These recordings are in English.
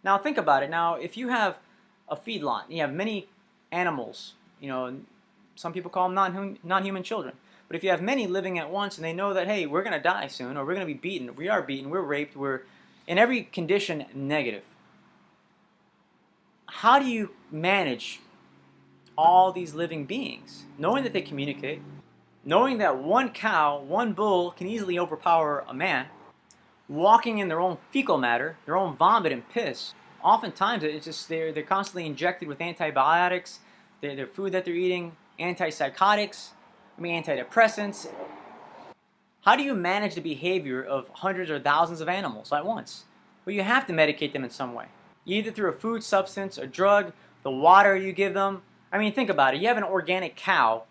Now think about it. Now, if you have a feedlot, you have many animals, some people call them non-human children. But if you have many living at once and they know that, hey, we're going to die soon, or we're going to be beaten, we are beaten, we're raped, we're in every condition negative. How do you manage all these living beings, knowing that they communicate, knowing that one cow, one bull can easily overpower a man, walking in their own fecal matter, their own vomit and piss? Oftentimes, it's just they're constantly injected with antibiotics, their food that they're eating, antipsychotics, antidepressants. How do you manage the behavior of hundreds or thousands of animals at once? Well, you have to medicate them in some way, either through a food substance, a drug, the water you give them. Think about it. You have an organic cow.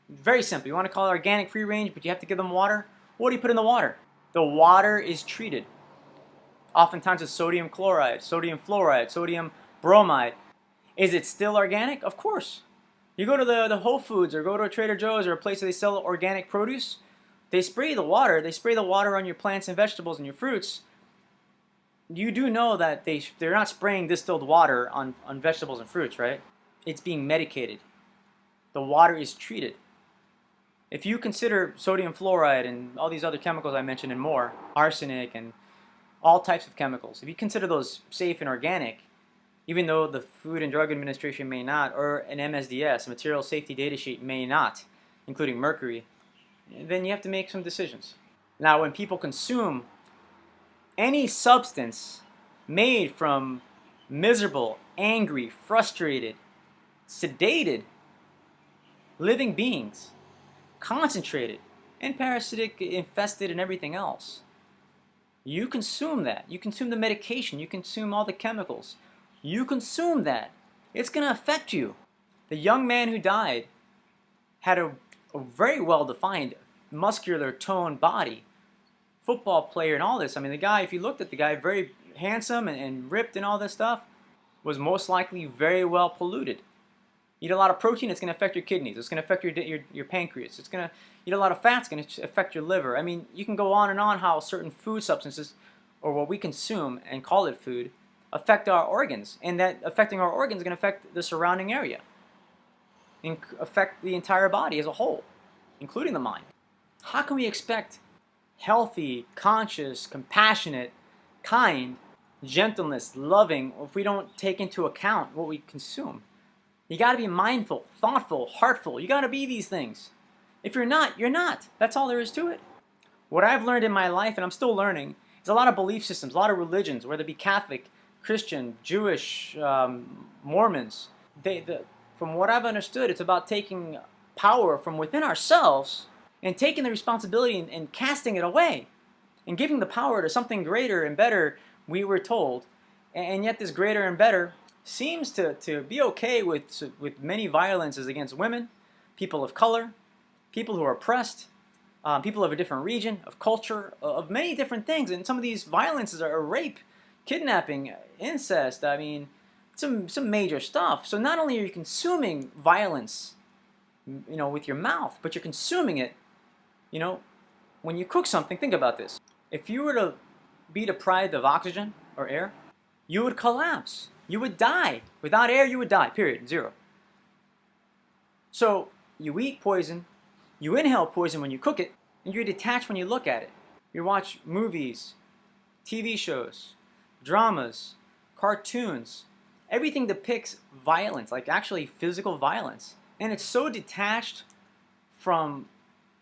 Very simple. You want to call it organic free range, but you have to give them water. What do you put in the water? The water is treated. Oftentimes with sodium chloride, sodium fluoride, sodium bromide. Is it still organic? Of course. You go to the Whole Foods or go to a Trader Joe's or a place where they sell organic produce. They spray the water. They spray the water on your plants and vegetables and your fruits. You do know that they're not spraying distilled water on vegetables and fruits, right? It's being medicated. The water is treated. If you consider sodium fluoride and all these other chemicals I mentioned and more, arsenic and all types of chemicals, if you consider those safe and organic, even though the Food and Drug Administration may not, or an MSDS, a Material Safety Data Sheet, may not, including mercury, then you have to make some decisions. Now, when people consume any substance made from miserable, angry, frustrated, sedated living beings, concentrated, and parasitic, infested, and everything else, you consume that. You consume the medication. You consume all the chemicals. You consume that. It's going to affect you. The young man who died had a very well-defined, muscular toned body. Football player and all this. The guy, if you looked at the guy, very handsome and ripped and all this stuff, was most likely very well polluted. Eat a lot of protein, it's going to affect your kidneys. It's going to affect your pancreas. It's going to eat a lot of fat, it's going to affect your liver. You can go on and on how certain food substances, or what we consume and call it food, affect our organs. And that affecting our organs is going to affect the surrounding area and affect the entire body as a whole, including the mind. How can we expect healthy, conscious, compassionate, kind, gentleness, loving if we don't take into account what we consume? You got to be mindful, thoughtful, heartful. You got to be these things. If you're not, you're not. That's all there is to it. What I've learned in my life, and I'm still learning, is a lot of belief systems, a lot of religions, whether it be Catholic, Christian, Jewish, Mormons. From what I've understood, it's about taking power from within ourselves and taking the responsibility and casting it away and giving the power to something greater and better, we were told. And yet this greater and better seems to be okay with many violences against women, people of color, people who are oppressed, people of a different region, of culture, of many different things. And some of these violences are rape, kidnapping, incest, some major stuff. So not only are you consuming violence, with your mouth, but you're consuming it, when you cook something. Think about this. If you were to be deprived of oxygen or air, you would collapse. You would die. Without air, you would die. Period. Zero. So you eat poison, you inhale poison when you cook it, and you're detached when you look at it. You watch movies, TV shows, dramas, cartoons. Everything depicts violence, like actually physical violence. And it's so detached from,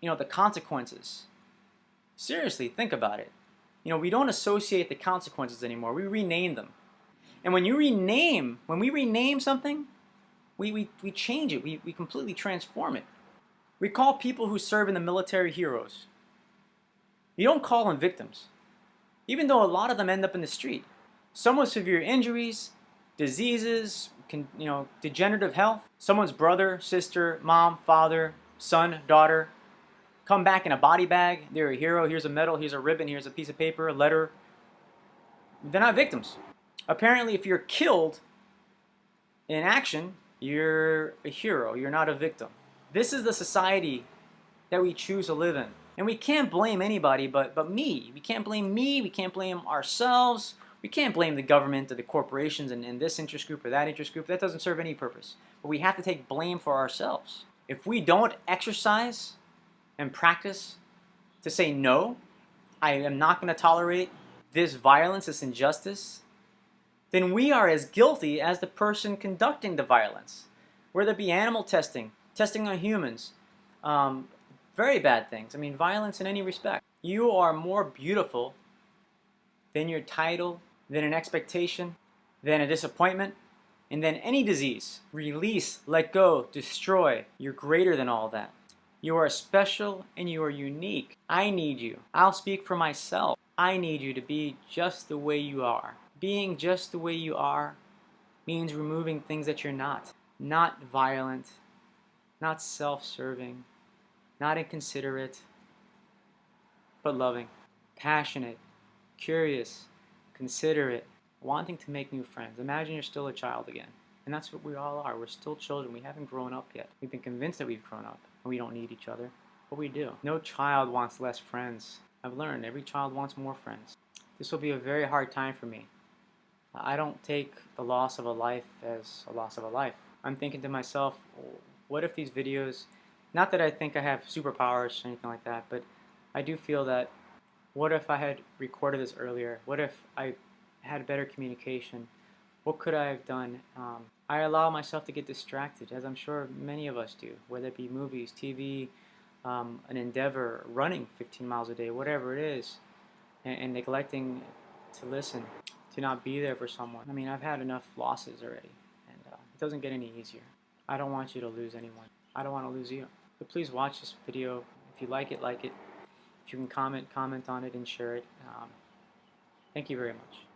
the consequences. Seriously, think about it. We don't associate the consequences anymore. We rename them. And when we rename something, we change it. We completely transform it. We call people who serve in the military heroes. You don't call them victims, even though a lot of them end up in the street. Some with severe injuries, diseases, degenerative health. Someone's brother, sister, mom, father, son, daughter, come back in a body bag. They're a hero. Here's a medal, here's a ribbon, here's a piece of paper, a letter. They're not victims. Apparently, if you're killed in action, you're a hero. You're not a victim. This is the society that we choose to live in. And we can't blame anybody but me. We can't blame me. We can't blame ourselves. We can't blame the government or the corporations and this interest group or that interest group. That doesn't serve any purpose. But we have to take blame for ourselves. If we don't exercise and practice to say no, I am not going to tolerate this violence, this injustice, then we are as guilty as the person conducting the violence. Whether it be animal testing, testing on humans, very bad things. I mean, violence in any respect. You are more beautiful than your title, than an expectation, than a disappointment, and than any disease. Release, let go, destroy. You're greater than all that. You are special and you are unique. I need you. I'll speak for myself. I need you to be just the way you are. Being just the way you are means removing things that you're not. Not violent, not self-serving, not inconsiderate, but loving, passionate, curious, considerate, wanting to make new friends. Imagine you're still a child again. And that's what we all are. We're still children. We haven't grown up yet. We've been convinced that we've grown up and we don't need each other, but we do. No child wants less friends. I've learned every child wants more friends. This will be a very hard time for me. I don't take the loss of a life as a loss of a life. I'm thinking to myself, what if these videos, not that I think I have superpowers or anything like that, but I do feel that what if I had recorded this earlier? What if I had better communication? What could I have done? I allow myself to get distracted, as I'm sure many of us do, whether it be movies, TV, an endeavor, running 15 miles a day, whatever it is, and neglecting to listen, to not be there for someone. I mean, I've had enough losses already, and it doesn't get any easier. I don't want you to lose anyone. I don't want to lose you. But please watch this video. If you like it, like it. If you can comment on it and share it. Thank you very much.